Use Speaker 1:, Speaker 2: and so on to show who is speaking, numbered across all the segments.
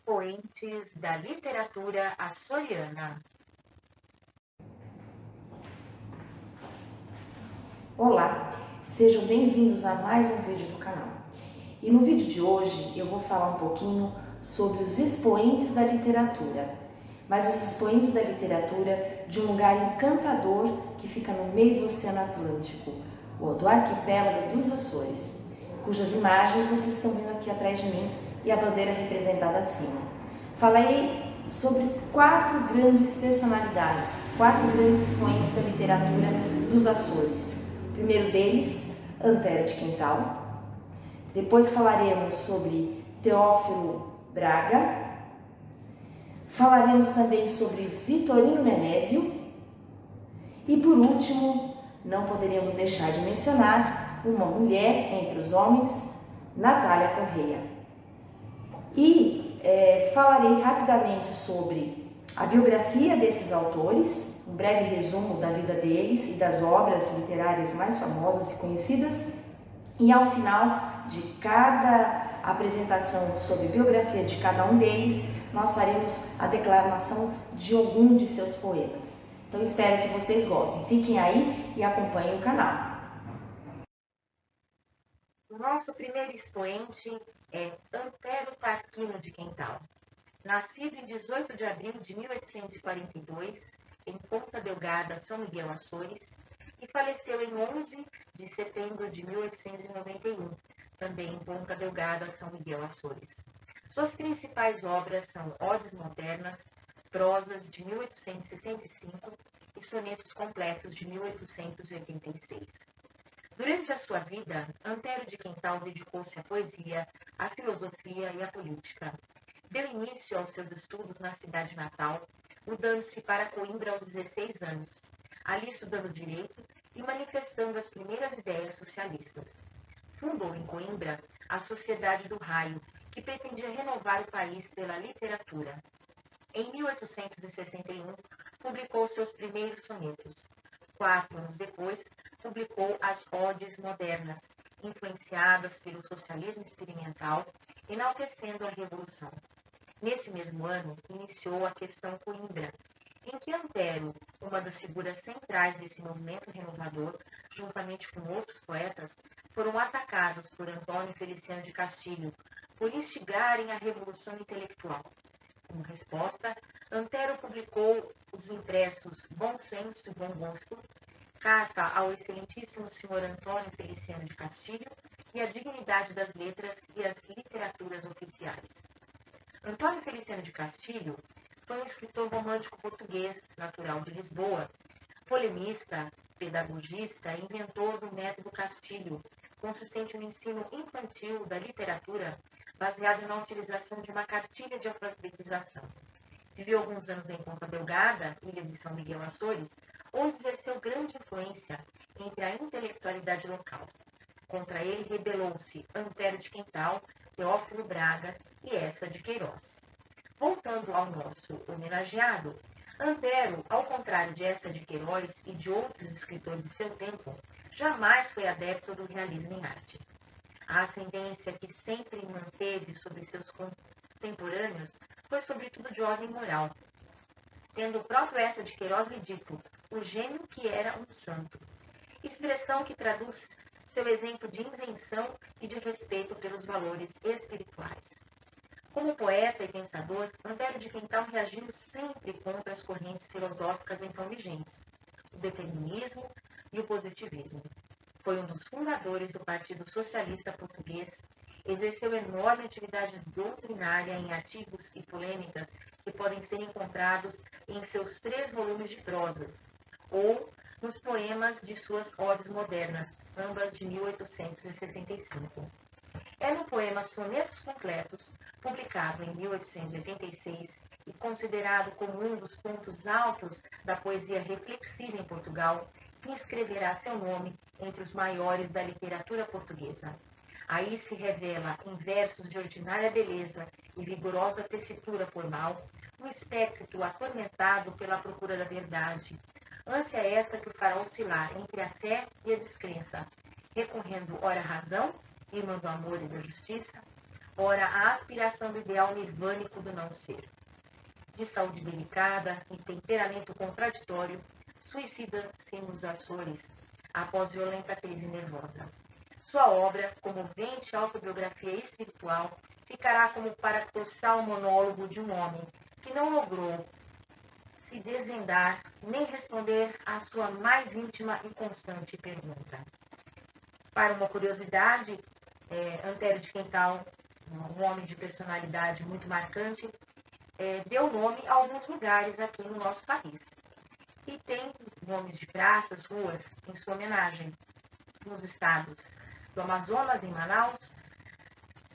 Speaker 1: expoentes da literatura açoriana.
Speaker 2: Olá, sejam bem-vindos a mais um vídeo do canal. E no vídeo de hoje eu vou falar um pouquinho sobre os expoentes da literatura, mas os expoentes da literatura de um lugar encantador que fica no meio do Oceano Atlântico, do arquipélago dos Açores, cujas imagens vocês estão vendo aqui atrás de mim e a bandeira representada acima. Falei sobre 4 grandes personalidades, 4 grandes expoentes da literatura dos Açores. O primeiro deles, Antero de Quental. Depois falaremos sobre Teófilo Braga. Falaremos também sobre Vitorino Nemésio. E por último, não poderíamos deixar de mencionar uma mulher entre os homens, Natália Correia. E falarei rapidamente sobre a biografia desses autores, um breve resumo da vida deles e das obras literárias mais famosas e conhecidas. E ao final de cada apresentação sobre a biografia de cada um deles, nós faremos a declamação de algum de seus poemas. Então espero que vocês gostem. Fiquem aí e acompanhem o canal.
Speaker 1: O nosso primeiro expoente é Antero Tarquino de Quental. Nascido em 18 de abril de 1842, em Ponta Delgada, São Miguel, Açores, e faleceu em 11 de setembro de 1891, também em Ponta Delgada, São Miguel, Açores. Suas principais obras são Odes Modernas, Prosas, de 1865, e Sonetos Completos, de 1886. Durante a sua vida, Antero de Quental dedicou-se à poesia, à filosofia e à política. Deu início aos seus estudos na cidade natal, mudando-se para Coimbra aos 16 anos, ali estudando direito e manifestando as primeiras ideias socialistas. Fundou em Coimbra a Sociedade do Raio, que pretendia renovar o país pela literatura. Em 1861, publicou seus primeiros sonetos. 4 anos depois, publicou as Odes Modernas, influenciadas pelo socialismo experimental, enaltecendo a Revolução. Nesse mesmo ano, iniciou a Questão Coimbra, em que Antero, uma das figuras centrais desse movimento renovador, juntamente com outros poetas, foram atacados por Antônio Feliciano de Castilho por instigarem a revolução intelectual. Como resposta, Antero publicou os impressos Bom Senso e Bom Gosto, Carta ao Excelentíssimo Sr. Antônio Feliciano de Castilho e a Dignidade das Letras e as Literaturas Oficiais. Antônio Feliciano de Castilho foi um escritor romântico português, natural de Lisboa, polemista, pedagogista e inventor do método Castilho, consistente no ensino infantil da literatura, baseado na utilização de uma cartilha de alfabetização. Viveu alguns anos em Ponta Delgada, ilha de São Miguel, Açores, onde exerceu grande influência entre a intelectualidade local. Contra ele rebelou-se Antero de Quental, Teófilo Braga e Eça de Queiroz. Voltando ao nosso homenageado, Antero, ao contrário de Eça de Queiroz e de outros escritores de seu tempo, jamais foi adepto do realismo em arte. A ascendência que sempre manteve sobre seus contemporâneos foi sobretudo de ordem moral, tendo o próprio Eça de Queiroz lhe dito o gênio que era um santo, expressão que traduz seu exemplo de isenção e de respeito pelos valores espirituais. Como poeta e pensador, Antero de Quental reagiu sempre contra as correntes filosóficas então vigentes, o determinismo e o positivismo. Foi um dos fundadores do Partido Socialista Português, exerceu enorme atividade doutrinária em artigos e polêmicas que podem ser encontrados em seus 3 volumes de prosas, ou nos poemas de suas Odes Modernas, ambas de 1865. É no poema Sonetos Completos, publicado em 1886 e considerado como um dos pontos altos da poesia reflexiva em Portugal, que inscreverá seu nome entre os maiores da literatura portuguesa. Aí se revela, em versos de ordinária beleza e vigorosa tessitura formal, um espectro atormentado pela procura da verdade, ânsia esta que o fará oscilar entre a fé e a descrença, recorrendo ora à razão, irmã do amor e da justiça, ora a aspiração do ideal nirvânico do não ser. De saúde delicada e temperamento contraditório, suicida-se nos Açores após violenta crise nervosa. Sua obra, comovente autobiografia espiritual, ficará como paradoxal monólogo de um homem que não logrou se desvendar nem responder à sua mais íntima e constante pergunta. Para uma curiosidade, Antero de Quental, um homem de personalidade muito marcante, deu nome a alguns lugares aqui no nosso país. E tem nomes de praças, ruas, em sua homenagem, nos estados do Amazonas, em Manaus,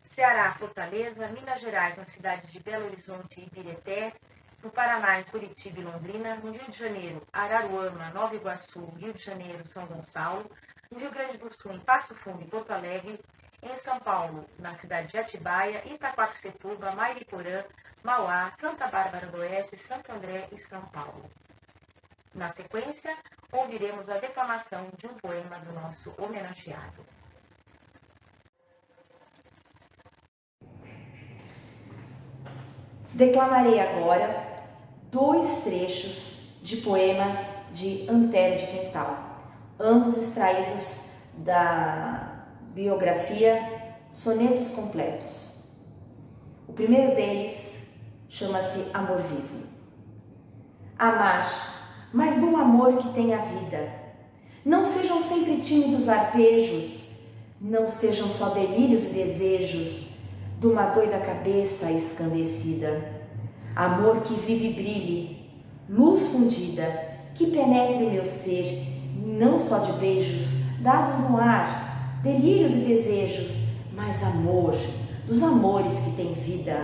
Speaker 1: Ceará, Fortaleza, Minas Gerais, nas cidades de Belo Horizonte e Ibirité, no Paraná, em Curitiba e Londrina, no Rio de Janeiro, Araruama, Nova Iguaçu, Rio de Janeiro, São Gonçalo, no Rio Grande do Sul, em Passo Fundo e Porto Alegre, em São Paulo, na cidade de Atibaia, Itaquaquecetuba, Mairiporã, Mauá, Santa Bárbara do Oeste, Santo André e São Paulo. Na sequência, ouviremos a declamação de um poema do nosso homenageado.
Speaker 2: Declamarei agora 2 trechos de poemas de Antero de Quental, ambos extraídos da biografia Sonetos Completos. O primeiro deles chama-se Amor Vivo. Amar, mas do amor que tem a vida. Não sejam sempre tímidos arpejos, não sejam só delírios e desejos de uma doida cabeça escandecida. Amor que vive e brilhe, luz fundida, que penetre o meu ser, não só de beijos dados no ar, delírios e desejos, mas amor, dos amores que têm vida,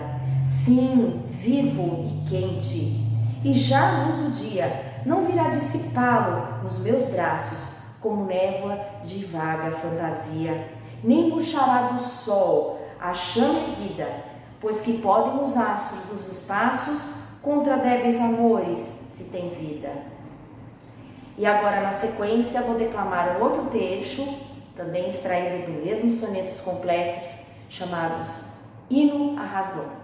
Speaker 2: sim, vivo e quente. E já a luz do dia não virá dissipá-lo nos meus braços, como névoa de vaga fantasia, nem puxará do sol a chama erguida, pois que podem os astros dos espaços contra débeis amores, se tem vida. E agora, na sequência, vou declamar um outro trecho, também extraído do mesmo Sonetos Completos, chamados Hino à Razão.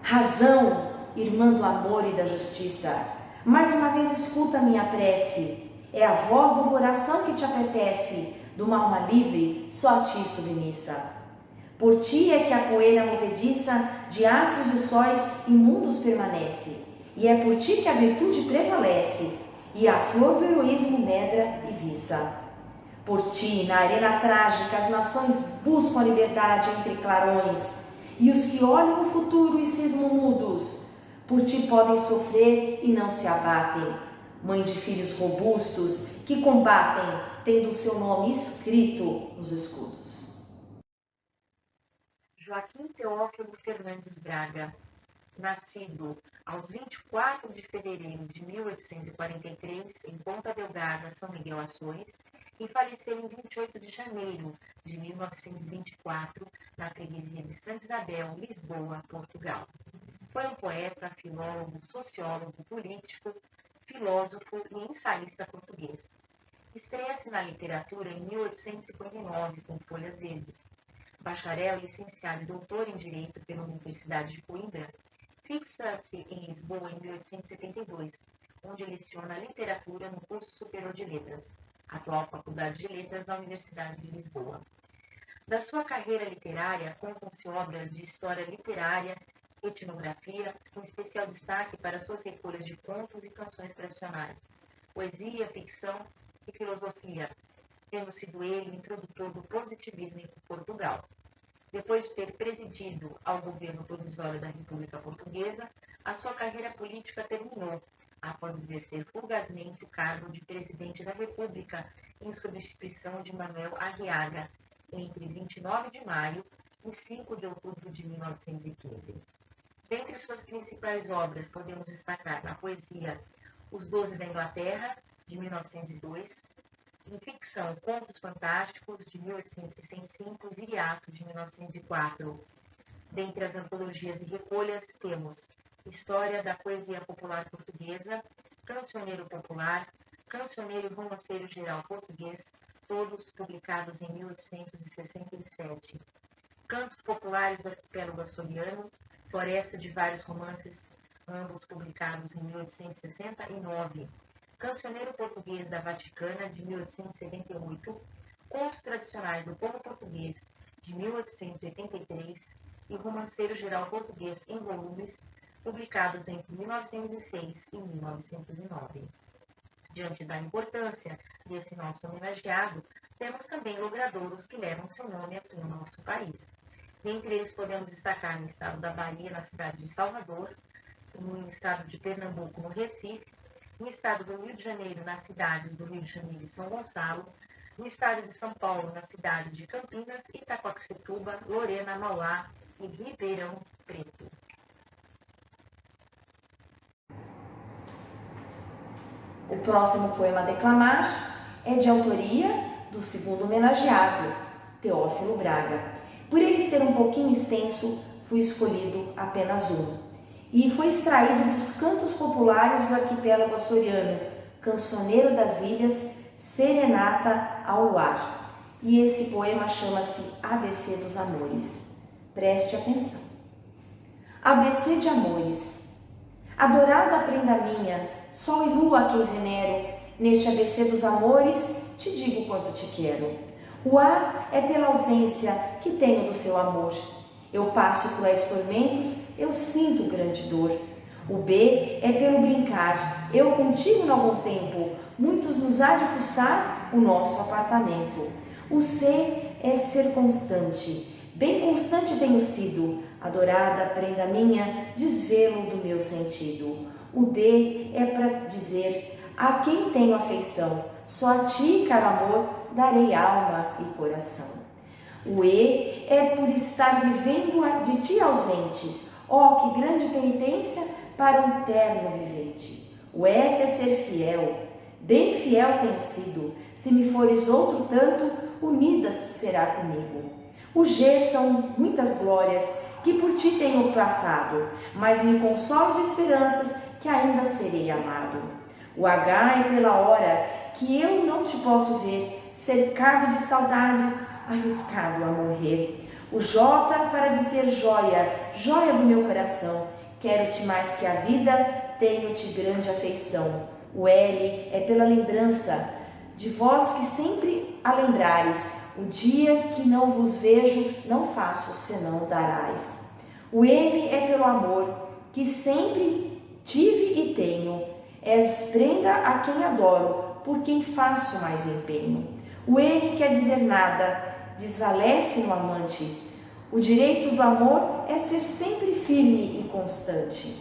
Speaker 2: Razão, irmã do amor e da justiça, mais uma vez escuta a minha prece, é a voz do coração que te apetece, de uma alma livre, só a ti submissa. Por ti é que a poeira movediça de astros e sóis imundos permanece, e é por ti que a virtude prevalece, e a flor do heroísmo medra e viça. Por ti, na arena trágica, as nações buscam a liberdade entre clarões, e os que olham o futuro e cismam mudos, por ti podem sofrer e não se abatem. Mãe de filhos robustos que combatem, tendo o seu nome escrito nos escudos.
Speaker 1: Joaquim Teófilo Fernandes Braga, nascido aos 24 de fevereiro de 1843 em Ponta Delgada, São Miguel Açores, e faleceu em 28 de janeiro de 1924 na freguesia de Santa Isabel, Lisboa, Portugal. Foi um poeta, filólogo, sociólogo, político, filósofo e ensaísta português. Estreia-se na literatura em 1859 com Folhas Verdes. Bacharel, licenciado e doutor em Direito pela Universidade de Coimbra, fixa-se em Lisboa em 1872, onde leciona literatura no curso superior de Letras, atual Faculdade de Letras da Universidade de Lisboa. Da sua carreira literária, contam-se obras de história literária, etnografia, com especial destaque para suas recolhas de contos e canções tradicionais, poesia, ficção e filosofia, tendo sido ele o introdutor do positivismo em Portugal. Depois de ter presidido ao governo provisório da República Portuguesa, a sua carreira política terminou, após exercer fugazmente o cargo de presidente da República em substituição de Manuel Arriaga, entre 29 de maio e 5 de outubro de 1915. Dentre suas principais obras, podemos destacar na poesia Os Doze da Inglaterra, de 1902, em ficção, Contos Fantásticos, de 1865, e Viriato, de 1904. Dentre as antologias e recolhas, temos História da Poesia Popular Portuguesa, Cancioneiro Popular, Cancioneiro e Romanceiro Geral Português, todos publicados em 1867. Cantos Populares do Arquipélago Açoriano, Floresta de Vários Romances, ambos publicados em 1869, Cancioneiro Português da Vaticana, de 1878, Contos Tradicionais do Povo Português, de 1883, e Romanceiro Geral Português em volumes, publicados entre 1906 e 1909. Diante da importância desse nosso homenageado, temos também logradouros que levam seu nome aqui no nosso país. Dentre eles podemos destacar no estado da Bahia, na cidade de Salvador, no estado de Pernambuco, no Recife, no estado do Rio de Janeiro, nas cidades do Rio de Janeiro e São Gonçalo, no estado de São Paulo, nas cidades de Campinas, Itacoaxetuba, Lorena, Mauá e Ribeirão Preto.
Speaker 2: O próximo poema a declamar é de autoria do segundo homenageado, Teófilo Braga. Por ele ser um pouquinho extenso, fui escolhido apenas um. E foi extraído dos Cantos Populares do Arquipélago Açoriano, Cancioneiro das Ilhas, Serenata ao Luar. E esse poema chama-se ABC dos Amores. Preste atenção. ABC de amores. Adorada prenda minha, sol e lua a quem venero, neste ABC dos amores te digo quanto te quero. O A é pela ausência que tenho do seu amor. Eu passo cruéis tormentos, eu sinto grande dor. O B é pelo brincar, eu contigo no algum tempo, muitos nos há de custar o nosso apartamento. O C é ser constante, bem constante tenho sido, adorada prenda minha, desvelo do meu sentido. O D é para dizer a quem tenho afeição, só a ti, caro amor, darei alma e coração. O E é por estar vivendo de ti ausente, ó, que grande penitência para um terno vivente. O F é ser fiel, bem fiel tenho sido, se me fores outro tanto, unidas será comigo. O G são muitas glórias que por ti tenho passado, mas me consolo de esperanças que ainda serei amado. O H é pela hora que eu não te posso ver, cercado de saudades, arriscado a morrer. O J para dizer joia, joia do meu coração, quero-te mais que a vida, tenho-te grande afeição. O L é pela lembrança de vós que sempre a lembrares, o dia que não vos vejo, não faço senão darás. O M é pelo amor que sempre tive e tenho, és prenda a quem adoro, por quem faço mais empenho. O N quer dizer nada, desvalece no amante. O direito do amor é ser sempre firme e constante.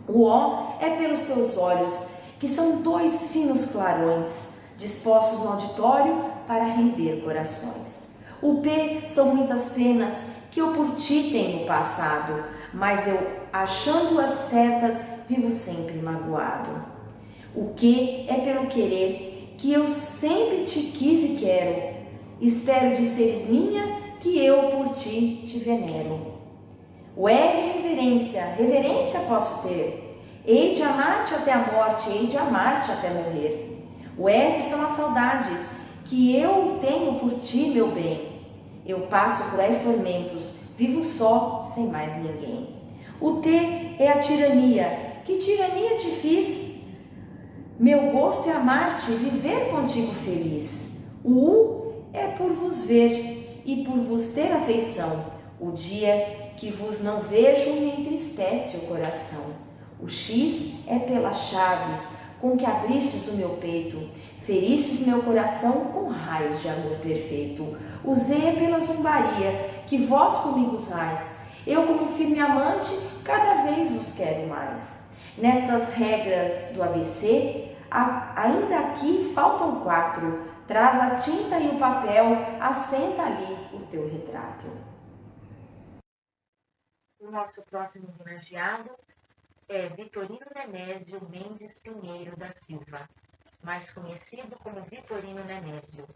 Speaker 2: O O é pelos teus olhos, que são dois finos clarões, dispostos no auditório para render corações. O P são muitas penas que eu por ti tenho passado, mas eu, achando-as certas, vivo sempre magoado. O Q é pelo querer, que eu sempre te quis e quero, espero de seres minha, que eu por ti te venero. O R é reverência, reverência posso ter, hei de amar-te até a morte, hei de amar-te até morrer. O S são as saudades, que eu tenho por ti, meu bem, eu passo cruéis tormentos, vivo só, sem mais ninguém. O T é a tirania, que tirania te fiz? Meu gosto é amar-te e viver contigo feliz. O U é por vos ver e por vos ter afeição. O dia que vos não vejo me entristece o coração. O X é pelas chaves com que abristes o meu peito, feristes meu coração com raios de amor perfeito. O Z é pela zombaria que vós comigo usais. Eu, como firme amante, cada vez vos quero mais. Nestas regras do ABC, ainda aqui faltam 4. Traz a tinta e o papel, assenta ali o teu retrato.
Speaker 1: O nosso próximo homenageado é Vitorino Nemésio Mendes Pinheiro da Silva, mais conhecido como Vitorino Nemésio.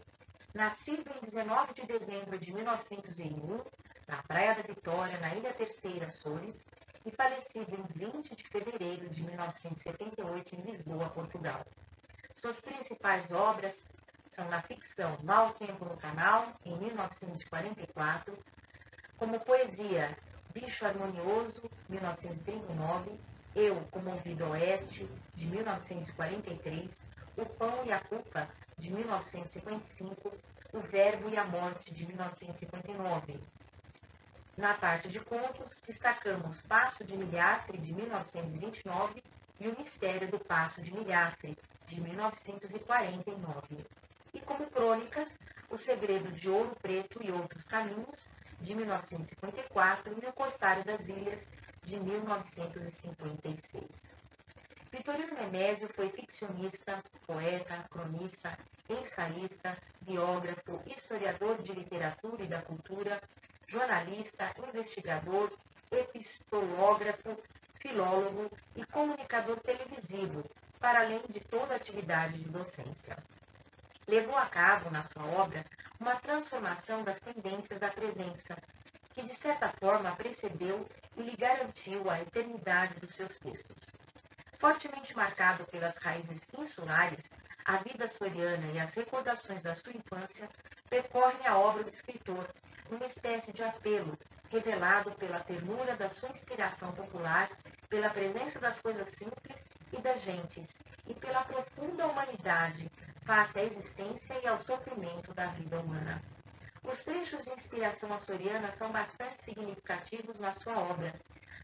Speaker 1: Nascido em 19 de dezembro de 1901, na Praia da Vitória, na Ilha Terceira, Açores, e falecido em 20 de fevereiro de 1978 em Lisboa, Portugal. Suas principais obras são na ficção Mau Tempo no Canal, em 1944, como poesia Bicho Harmonioso, 1939, Eu, Comovido Oeste, de 1943, O Pão e a Culpa, de 1955, O Verbo e a Morte, de 1959. Na parte de contos, destacamos Passo de Milhafre, de 1929, e O Mistério do Passo de Milhafre, de 1949. E como crônicas, O Segredo de Ouro Preto e Outros Caminhos, de 1954, e O Corsário das Ilhas, de 1956. Vitorino Nemésio foi ficcionista, poeta, cronista, ensaísta, biógrafo, historiador de literatura e da cultura, jornalista, investigador, epistológrafo, filólogo e comunicador televisivo, para além de toda a atividade de docência. Levou a cabo, na sua obra, uma transformação das tendências da presença, que de certa forma precedeu e lhe garantiu a eternidade dos seus textos. Fortemente marcado pelas raízes insulares, a vida soriana e as recordações da sua infância percorrem a obra do escritor, numa espécie de apelo, revelado pela ternura da sua inspiração popular, pela presença das coisas simples e das gentes, e pela profunda humanidade face à existência e ao sofrimento da vida humana. Os trechos de inspiração açoriana são bastante significativos na sua obra,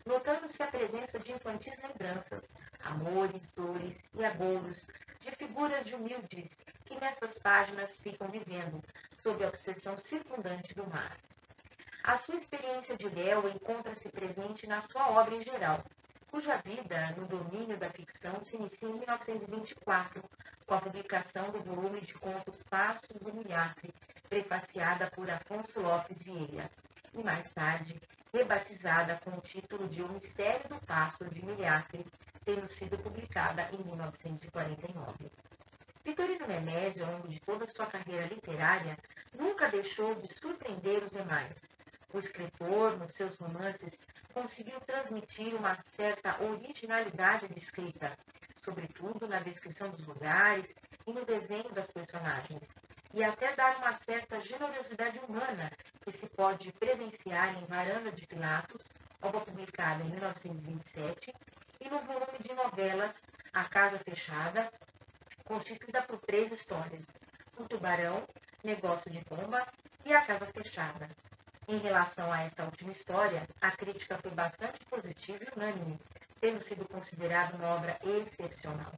Speaker 1: notando-se a presença de infantis lembranças, amores, dores e agouros, de figuras de humildes que nessas páginas ficam vivendo, sob a obsessão circundante do mar. A sua experiência de Léo encontra-se presente na sua obra em geral, cuja vida no domínio da ficção se inicia em 1924, com a publicação do volume de contos Passos do Milhafre, prefaciada por Afonso Lopes Vieira, e mais tarde rebatizada com o título de O Mistério do Pássaro de Milhafre, tendo sido publicada em 1949. Vitorino Nemésio, ao longo de toda a sua carreira literária, nunca deixou de surpreender os demais. O escritor, nos seus romances, conseguiu transmitir uma certa originalidade de escrita, sobretudo na descrição dos lugares e no desenho das personagens, e até dar uma certa generosidade humana que se pode presenciar em Varanda de Pilatos, obra publicada em 1927, e no volume de novelas A Casa Fechada, constituída por 3 histórias: O Tubarão, Negócio de Pomba e A Casa Fechada. Em relação a esta última história, a crítica foi bastante positiva e unânime, tendo sido considerada uma obra excepcional.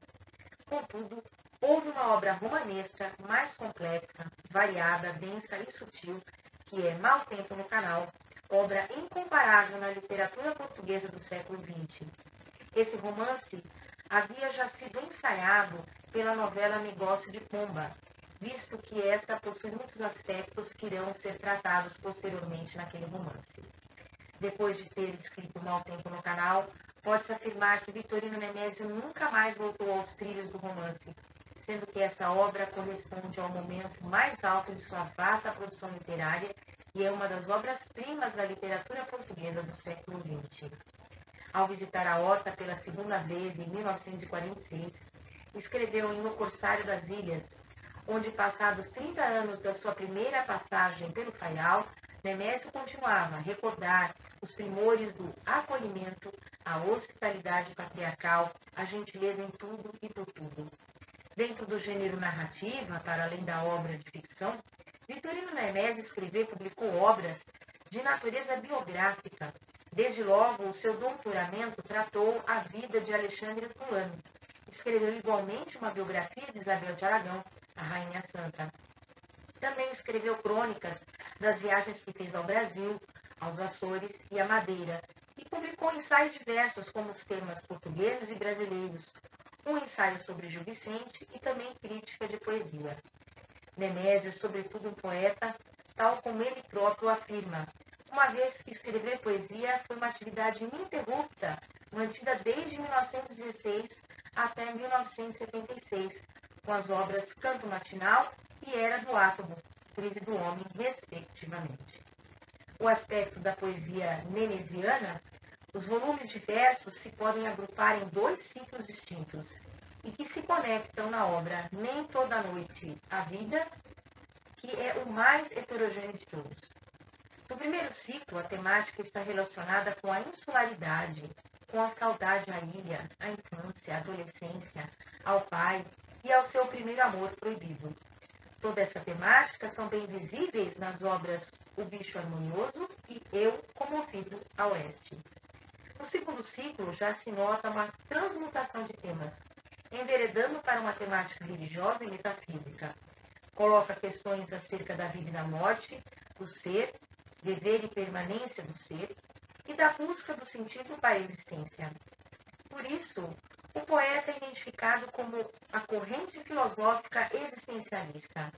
Speaker 1: Contudo, houve uma obra romanesca mais complexa, variada, densa e sutil, que é Mau Tempo no Canal, obra incomparável na literatura portuguesa do século XX. Esse romance havia já sido ensaiado pela novela Negócio de Pomba, visto que esta possui muitos aspectos que irão ser tratados posteriormente naquele romance. Depois de ter escrito Mau Tempo no Canal, pode-se afirmar que Vitorino Nemésio nunca mais voltou aos trilhos do romance, sendo que essa obra corresponde ao momento mais alto de sua vasta produção literária e é uma das obras-primas da literatura portuguesa do século XX. Ao visitar a Horta pela segunda vez, em 1946, escreveu em O Corsário das Ilhas, onde, passados 30 anos da sua primeira passagem pelo Faial, Nemésio continuava a recordar os primores do acolhimento, a hospitalidade patriarcal, a gentileza em tudo e por tudo. Dentro do gênero narrativa, para além da obra de ficção, Vitorino Nemésio escreveu e publicou obras de natureza biográfica. Desde logo, o seu doutoramento tratou a vida de Alexandre Herculano. Escreveu igualmente uma biografia de Isabel de Aragão, a Rainha Santa. Também escreveu crônicas das viagens que fez ao Brasil, aos Açores e à Madeira, e publicou ensaios diversos como os temas portugueses e brasileiros, um ensaio sobre Gil Vicente e também crítica de poesia. Nemésio é sobretudo um poeta, tal como ele próprio afirma, uma vez que escrever poesia foi uma atividade ininterrupta, mantida desde 1916 até 1976, com as obras Canto Matinal e Era do Átomo, Crise do Homem, respectivamente. O aspecto da poesia nemesiana, os volumes de versos se podem agrupar em 2 ciclos distintos e que se conectam na obra Nem Toda Noite a Vida, que é o mais heterogêneo de todos. No primeiro ciclo, a temática está relacionada com a insularidade, com a saudade à ilha, à infância, à adolescência, ao pai e ao seu primeiro amor proibido. Toda essa temática são bem visíveis nas obras O Bicho Harmonioso e Eu, Comovido a Oeste. No segundo ciclo, já se nota uma transmutação de temas, enveredando para uma temática religiosa e metafísica. Coloca questões acerca da vida e da morte, do ser, dever e permanência do ser, e da busca do sentido para a existência. Por isso, o poeta é identificado como a corrente filosófica existencialista.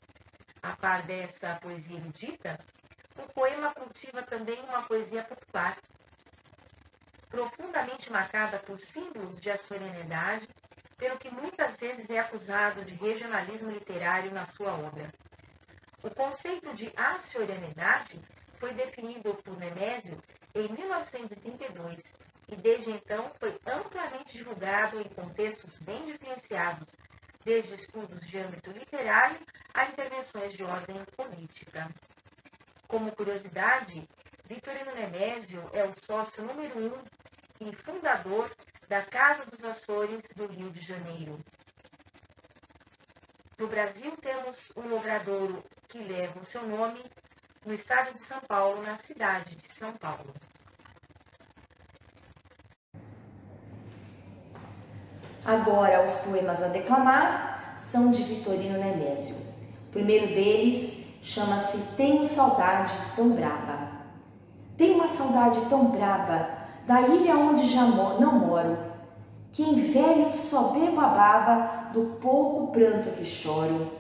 Speaker 1: A par dessa poesia erudita, o poema cultiva também uma poesia popular, profundamente marcada por símbolos de açorianidade, pelo que muitas vezes é acusado de regionalismo literário na sua obra. O conceito de açorianidade foi definido por Nemésio em 1932 e desde então foi amplamente divulgado em contextos bem diferenciados, desde estudos de âmbito literário a intervenções de ordem política. Como curiosidade, Vitorino Nemésio é o sócio número 1 e fundador da Casa dos Açores do Rio de Janeiro. No Brasil, temos um logradouro que leva o seu nome no estado de São Paulo, na cidade de São Paulo.
Speaker 2: Agora, os poemas a declamar são de Vitorino Nemésio. O primeiro deles chama-se Tenho Saudade Tão Braba. Tenho uma saudade tão braba da ilha onde já não moro, que em velhos só bebo a baba do pouco pranto que choro.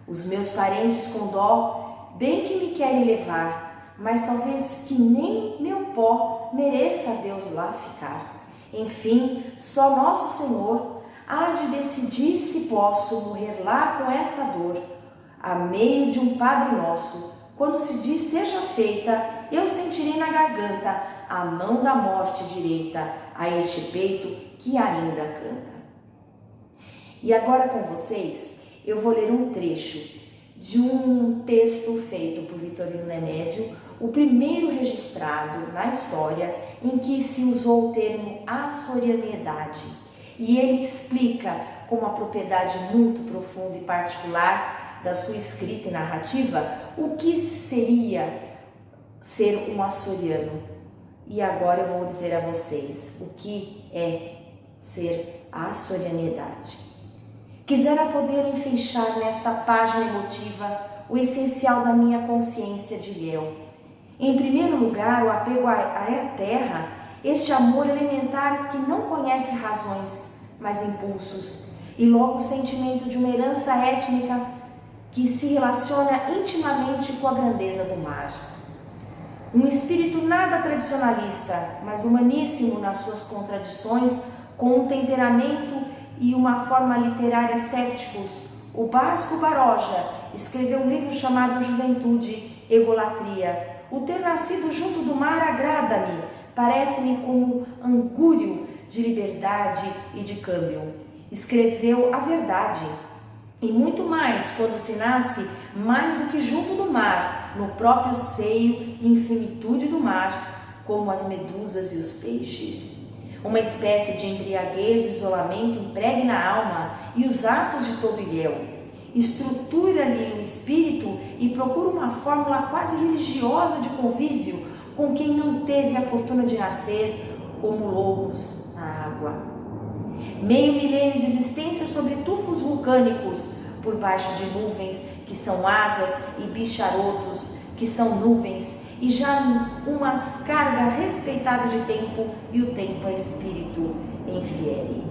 Speaker 2: Os meus parentes com dó bem que me querem levar, mas talvez que nem meu pó mereça Deus lá ficar. Enfim, só Nosso Senhor há de decidir se posso morrer lá com esta dor, a meio de um Padre Nosso. Quando se diz seja feita, eu sentirei na garganta a mão da morte direita a este peito que ainda canta. E agora com vocês, eu vou ler um trecho de um texto feito por Vitorino Nemésio, o primeiro registrado na história em que se usou o termo açorianidade. E ele explica com uma propriedade muito profunda e particular da sua escrita e narrativa o que seria ser um açoriano. E agora eu vou dizer a vocês o que é ser a açorianidade. Quisera poder enfeixar nesta página emotiva o essencial da minha consciência de Ilhéu. Em primeiro lugar, o apego à terra, este amor elementar que não conhece razões, mas impulsos, e logo o sentimento de uma herança étnica que se relaciona intimamente com a grandeza do mar. Um espírito nada tradicionalista, mas humaníssimo nas suas contradições, com um temperamento e uma forma literária cépticos. O Basco Baroja escreveu um livro chamado Juventude, Egolatria. O ter nascido junto do mar agrada-me, parece-me como angúrio de liberdade e de câmbio. Escreveu a verdade. E muito mais quando se nasce mais do que junto do mar, no próprio seio e infinitude do mar, como as medusas e os peixes. Uma espécie de embriaguez do isolamento impregna a alma e os atos de todo Ilhéu. Estrutura-lhe o espírito e procura uma fórmula quase religiosa de convívio com quem não teve a fortuna de nascer como lobos na água. Meio milênio de existência sobre tufos vulcânicos, por baixo de nuvens que são asas e bicharotos que são nuvens, e já uma carga respeitável de tempo, e o tempo é espírito, infiere.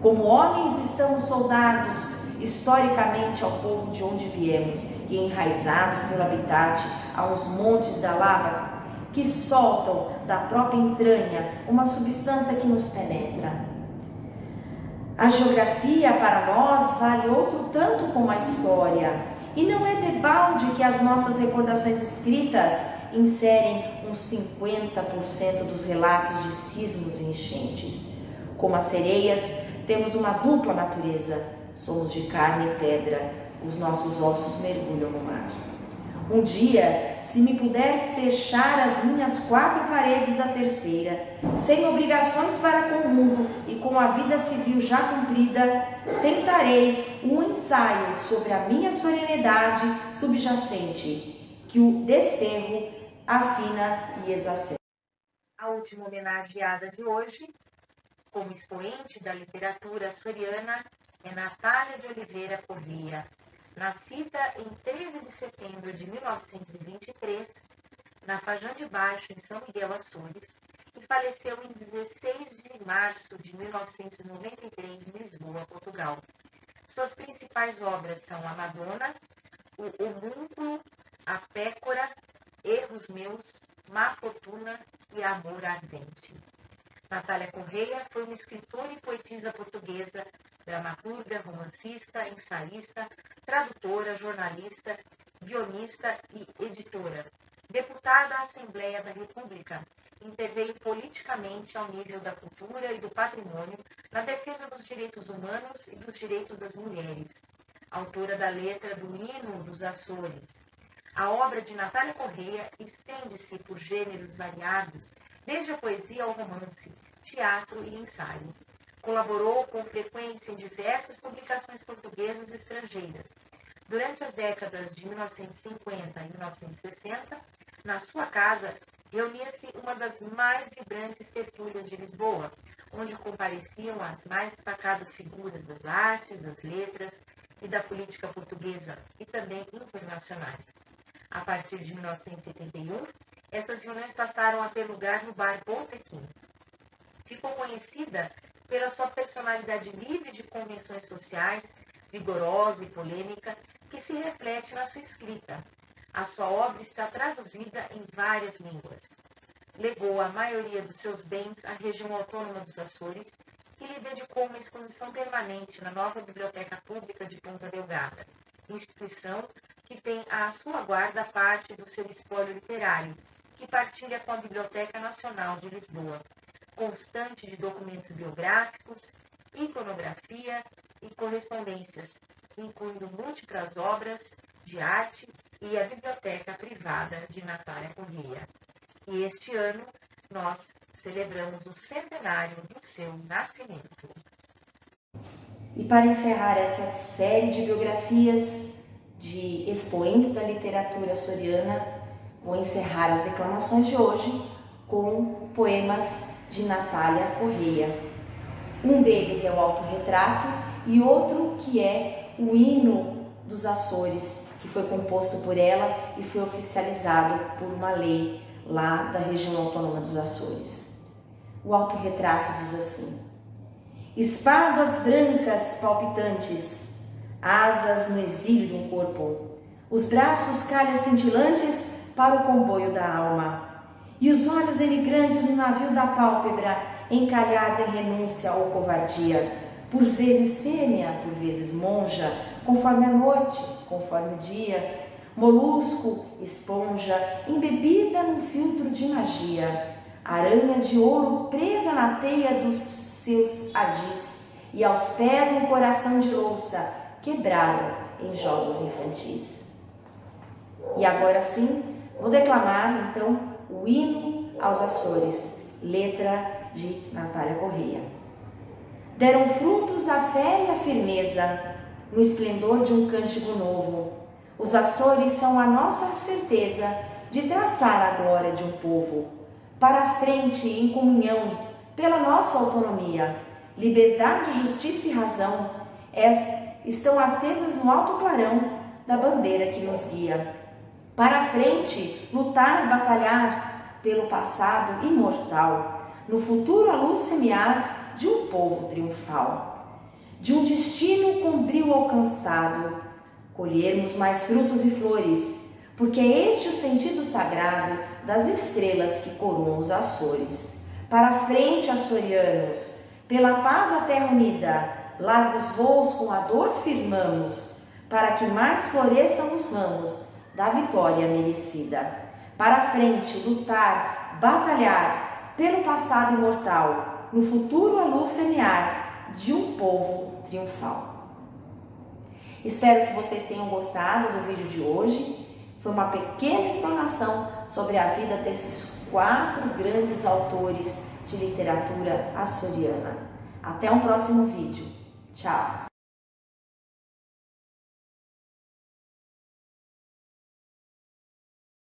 Speaker 2: Como homens estamos soldados historicamente ao povo de onde viemos e enraizados pelo habitat aos montes da lava que soltam da própria entranha uma substância que nos penetra. A geografia para nós vale outro tanto como a história, e não é debalde que as nossas recordações escritas inserem uns 50% dos relatos de sismos e enchentes. Como as sereias, temos uma dupla natureza, somos de carne e pedra, os nossos ossos mergulham no mar. Um dia, se me puder fechar as minhas 4 paredes da terceira, sem obrigações para com o mundo e com a vida civil já cumprida, tentarei um ensaio sobre a minha solenidade subjacente, que o desterro afina e exacerba.
Speaker 1: A última homenageada de hoje, como expoente da literatura açoriana, é Natália de Oliveira Corrêa, nascida em 13 de setembro de 1923, na Fajã de Baixo, em São Miguel, Açores, e faleceu em 16 de março de 1993, em Lisboa, Portugal. Suas principais obras são A Madonna, O Homúnculo, A Pécora, Erros Meus, Má Fortuna e Amor Ardente. Natália Corrêa foi uma escritora e poetisa portuguesa, dramaturga, romancista, ensaísta, tradutora, jornalista, guionista e editora. Deputada à Assembleia da República, interveio politicamente ao nível da cultura e do patrimônio na defesa dos direitos humanos e dos direitos das mulheres. Autora da letra do Hino dos Açores. A obra de Natália Corrêa estende-se por gêneros variados, desde a poesia ao romance, teatro e ensaio. Colaborou com frequência em diversas publicações portuguesas e estrangeiras. Durante as décadas de 1950 e 1960, na sua casa, reunia-se uma das mais vibrantes tertúlias de Lisboa, onde compareciam as mais destacadas figuras das artes, das letras e da política portuguesa e também internacionais. A partir de 1971, essas reuniões passaram a ter lugar no bar Botequim. Ficou conhecida pela sua personalidade livre de convenções sociais, vigorosa e polêmica, que se reflete na sua escrita. A sua obra está traduzida em várias línguas. Legou a maioria dos seus bens à região autônoma dos Açores, que lhe dedicou uma exposição permanente na nova Biblioteca Pública de Ponta Delgada, instituição que tem à sua guarda parte do seu espólio literário, que partilha com a Biblioteca Nacional de Lisboa, constante de documentos biográficos, iconografia e correspondências, incluindo múltiplas obras de arte e a Biblioteca Privada de Natália Corrêa. E este ano nós celebramos o centenário do seu nascimento.
Speaker 2: E para encerrar essa série de biografias de expoentes da literatura açoriana, vou encerrar as declamações de hoje com poemas de Natália Corrêa. Um deles é o Autorretrato e outro que é o Hino dos Açores, que foi composto por ela e foi oficializado por uma lei lá da região autônoma dos Açores. O Autorretrato diz assim: espáduas brancas palpitantes, asas no exílio de um corpo, os braços calhas cintilantes para o comboio da alma, e os olhos emigrantes no navio da pálpebra, encalhado em renúncia ou covardia, por vezes fêmea, por vezes monja, conforme a noite, conforme o dia, molusco, esponja, embebida num filtro de magia, aranha de ouro presa na teia dos seus adis, e aos pés um coração de louça, quebrado em jogos infantis. E agora sim, vou declamar então o Hino aos Açores, letra de Natália Corrêa. Deram frutos a fé e a firmeza, no esplendor de um cântico novo. Os Açores são a nossa certeza de traçar a glória de um povo. Para a frente, em comunhão, pela nossa autonomia, liberdade, justiça e razão estão acesas no alto clarão da bandeira que nos guia. Para a frente, lutar, batalhar pelo passado imortal, no futuro a luz semear de um povo triunfal, de um destino com brio alcançado, colhermos mais frutos e flores, porque é este o sentido sagrado das estrelas que coroam os Açores. Para a frente, açorianos, pela paz a terra unida, largos voos com a dor firmamos, para que mais floresçam os ramos da vitória merecida. Para a frente, lutar, batalhar pelo passado imortal, no futuro a luz semear de um povo triunfal. Espero que vocês tenham gostado do vídeo de hoje, Foi uma pequena explanação sobre a vida desses 4 grandes autores de literatura açoriana. Até um próximo vídeo. Tchau!